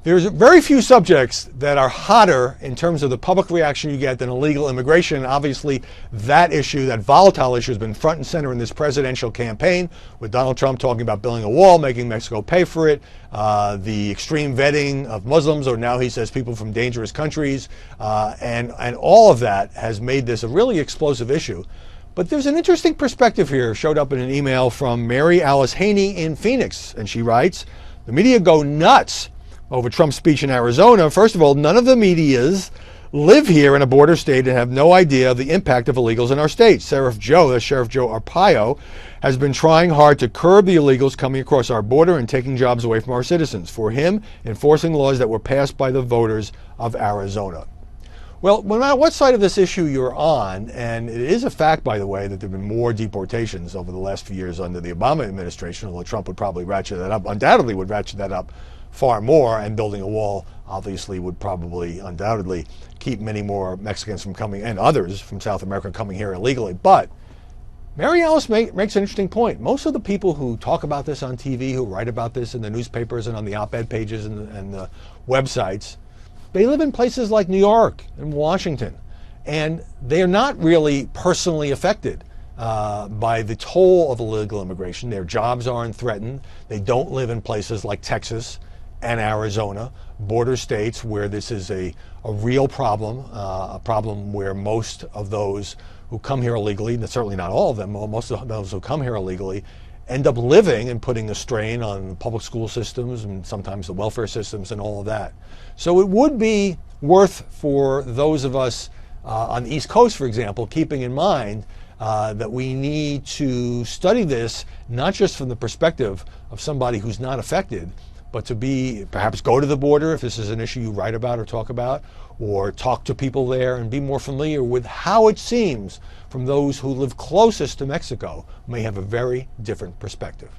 There's very few subjects that are hotter in terms of the public reaction you get than illegal immigration. And obviously, that issue, that volatile issue, has been front and center in this presidential campaign, with Donald Trump talking about building a wall, making Mexico pay for it, the extreme vetting of Muslims, or now he says people from dangerous countries, and all of that has made this a really explosive issue. But there's an interesting perspective here, showed up in an email from Mary Alice Haney in Phoenix, and she writes, "The media go nuts over Trump's speech in Arizona. First of all, none of the medias live here in a border state and have no idea of the impact of illegals in our state. Sheriff Joe Arpaio, has been trying hard to curb the illegals coming across our border and taking jobs away from our citizens. For him, enforcing laws that were passed by the voters of Arizona." Well, no matter what side of this issue you're on, and it is a fact, by the way, that there have been more deportations over the last few years under the Obama administration, although Trump would probably ratchet that up, undoubtedly would ratchet that up far more, and building a wall obviously would probably undoubtedly keep many more Mexicans from coming, and others from South America coming here illegally. But Mary Alice makes an interesting point. Most of the people who talk about this on TV, who write about this in the newspapers and on the op-ed pages and the websites, they live in places like New York and Washington, and they are not really personally affected by the toll of illegal immigration. Their jobs aren't threatened. They don't live in places like Texas and Arizona, border states where this is a real problem, a problem where most of those who come here illegally, and certainly not all of them, most of those who come here illegally, end up living and putting a strain on public school systems and sometimes the welfare systems and all of that. So it would be worth for those of us on the East Coast, for example, keeping in mind that we need to study this not just from the perspective of somebody who's not affected, but to perhaps go to the border if this is an issue you write about or talk about, or talk to people there and be more familiar with how it seems from those who live closest to Mexico may have a very different perspective.